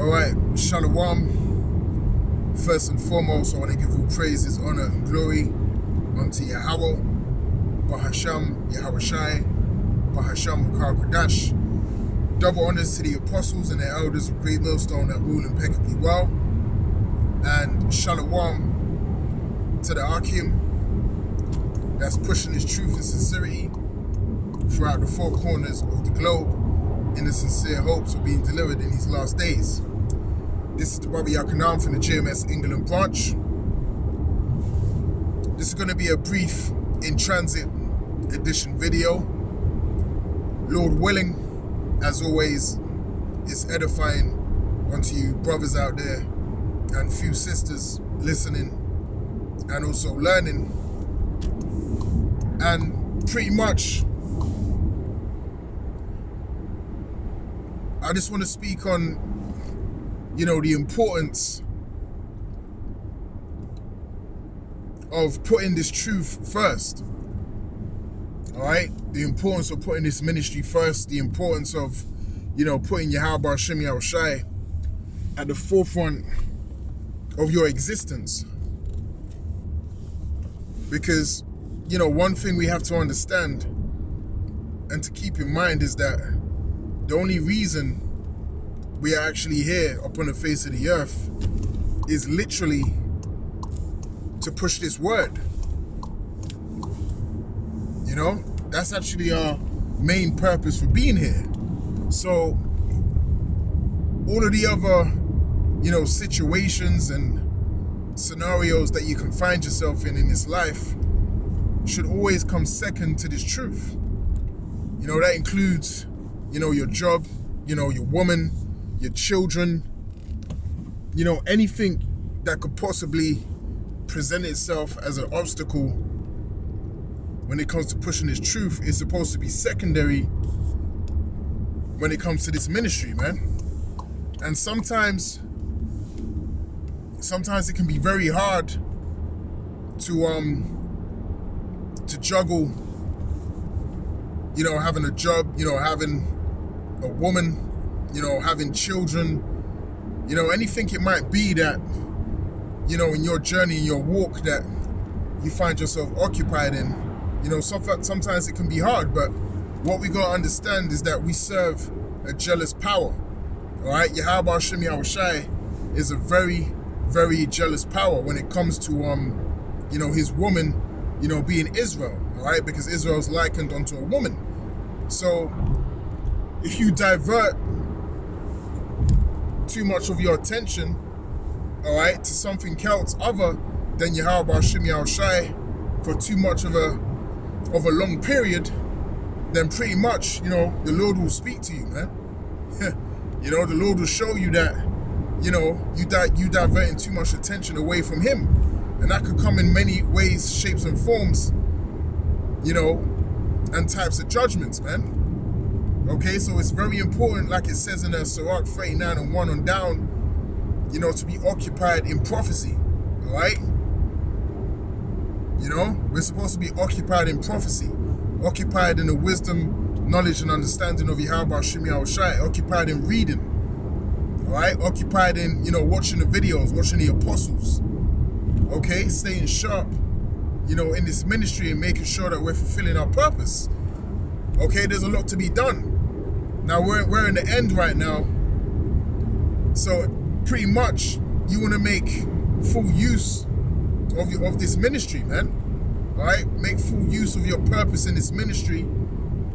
Alright, Shalom. First and foremost, I want to give all praises, honor, and glory unto Yahweh, Bahasham, Yahawashi, Bahasham, Makar Kodash. Double honors to the apostles and the elders of Great Millstone that rule impeccably well. And Shalom to the Akim that's pushing his truth and sincerity throughout the four corners of the globe in the sincere hopes of being delivered in these last days. This is the brother Yakanam from the JMS England branch. This is going to be a brief in transit edition video. Lord willing, as always, it's edifying unto you brothers out there and few sisters listening and also learning. And pretty much, I just want to speak on, the importance of putting this truth first. All right? The importance of putting this ministry first. The importance of, putting Yahweh Hashem Yahushai at the forefront of your existence. Because, one thing we have to understand and to keep in mind is that the only reason we are actually here upon the face of the earth is literally to push this word. That's actually our main purpose for being here. So all of the other, situations and scenarios that you can find yourself in this life should always come second to this truth. That includes, your job, your woman, your children, anything that could possibly present itself as an obstacle when it comes to pushing this truth is supposed to be secondary when it comes to this ministry, man. And sometimes it can be very hard to juggle, having a job, having a woman, having children, anything it might be that, in your journey, in your walk that you find yourself occupied in, sometimes it can be hard, but what we got to understand is that we serve a jealous power, all right? Yahweh Hashem Yahushai is a very, very jealous power when it comes to, his woman, being Israel, all right? Because Israel is likened unto a woman. So if you divert too much of your attention, all right, to something else other than Yahweh Hashem Yahushai for too much of a long period, then pretty much, the Lord will speak to you, man. The Lord will show you that, you diverting too much attention away from Him. And that could come in many ways, shapes and forms, and types of judgments, man. Okay, so it's very important, like it says in Sirach 39 and 1 on down, to be occupied in prophecy, all right? We're supposed to be occupied in prophecy, occupied in the wisdom, knowledge, and understanding of Yahweh Hashem Yahushai, occupied in reading, all right? Occupied in, watching the videos, watching the apostles, okay? Staying sharp, in this ministry and making sure that we're fulfilling our purpose. Okay, there's a lot to be done. Now, we're in the end right now, so pretty much you want to make full use of this ministry, man. All right, make full use of your purpose in this ministry,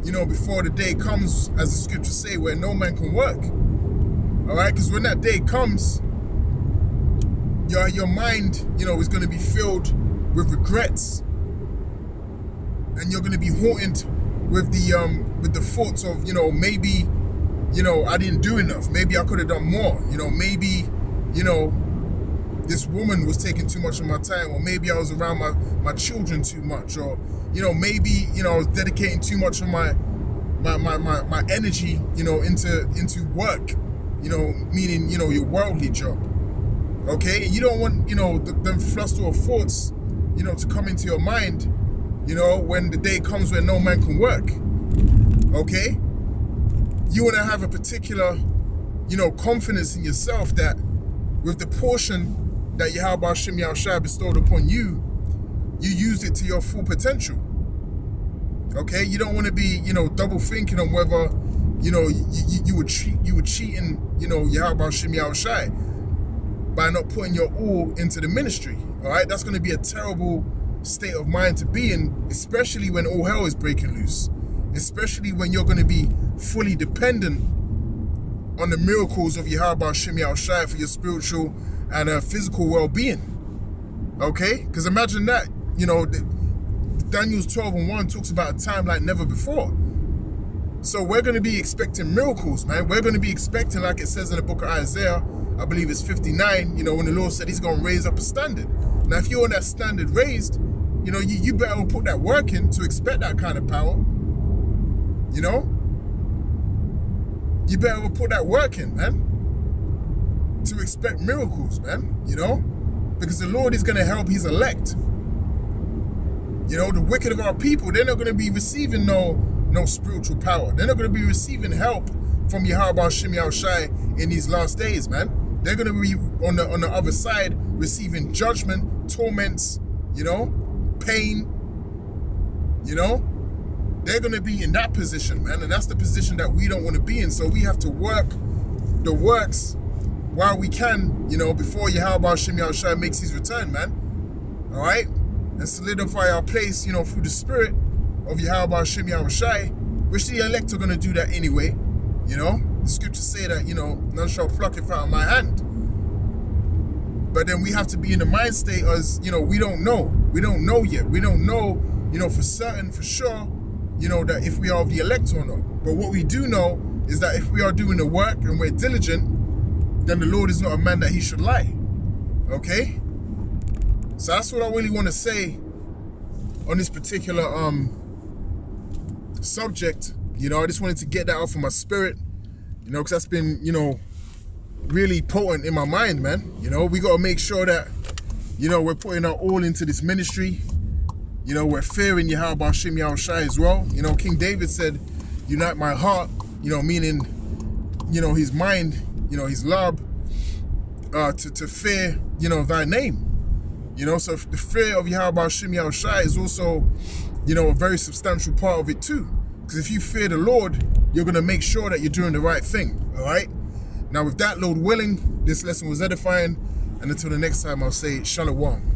before the day comes, as the scriptures say, where no man can work. All right, because when that day comes, your mind, is going to be filled with regrets, and you're going to be haunted with the thoughts of, maybe, I didn't do enough. Maybe I could have done more. Maybe, this woman was taking too much of my time, or maybe I was around my children too much, or, maybe, I was dedicating too much of my energy, into work, meaning, your worldly job. Okay, and you don't want, them fluster of thoughts, to come into your mind, when the day comes when no man can work. Okay, you want to have a particular you know, confidence in yourself that with the portion that Yahweh Hashem Yahushua bestowed upon you, you use it to your full potential. Okay, you don't want to be, you know, double thinking on whether, you know, you would cheating, you know, Yahweh Hashem Yahushua by not putting your all into the ministry. All right, that's going to be a terrible state of mind to be in, especially when all hell is breaking loose, especially when you're going to be fully dependent on the miracles of Yahweh Hashem Yahushua for your spiritual and physical well-being. Okay, because imagine that, you know, Daniel's 12:1 talks about a time like never before. So we're going to be expecting miracles, man. We're going to be expecting, like it says in the book of Isaiah, I believe it's 59, you know, when the Lord said he's going to raise up a standard. Now, if you're on that standard raised, you know, you better put that work in to expect that kind of power. You know? You better put that work in, man, to expect miracles, man, you know? Because the Lord is going to help his elect. You know, the wicked of our people, they're not going to be receiving no spiritual power. They're not going to be receiving help from Yahweh Hashem Yahushua in these last days, man. They're going to be on the other side receiving judgment, torments, you know, pain, you know. They're going to be in that position, man. And that's the position that we don't want to be in. So we have to work the works while we can, you know, before Yahweh Hashem Yahushua makes his return, man. All right? And solidify our place, you know, through the spirit of Yahweh Hashem Yahushua, which the elect are going to do that anyway. You know, the scriptures say that, you know, none shall pluck it out of my hand. But then we have to be in the mind state as, you know, we don't know. We don't know yet. We don't know, you know, for certain, for sure, you know, that if we are of the elect or not. But what we do know is that if we are doing the work and we're diligent, then the Lord is not a man that he should lie. Okay? So that's what I really want to say on this particular subject. You know, I just wanted to get that off of my spirit, you know, because that's been, you know, really potent in my mind, man. You know, we got to make sure that, you know, we're putting our all into this ministry. You know, we're fearing Yahweh Hashem Yahushua as well. You know, King David said, unite my heart, you know, meaning, you know, his mind, you know, his love, to fear, you know, thy name. You know, so the fear of Yahweh Hashem Yahushua is also, you know, a very substantial part of it too. Because if you fear the Lord, you're going to make sure that you're doing the right thing, all right? Now, with that, Lord willing, this lesson was edifying. And until the next time, I'll say shalom.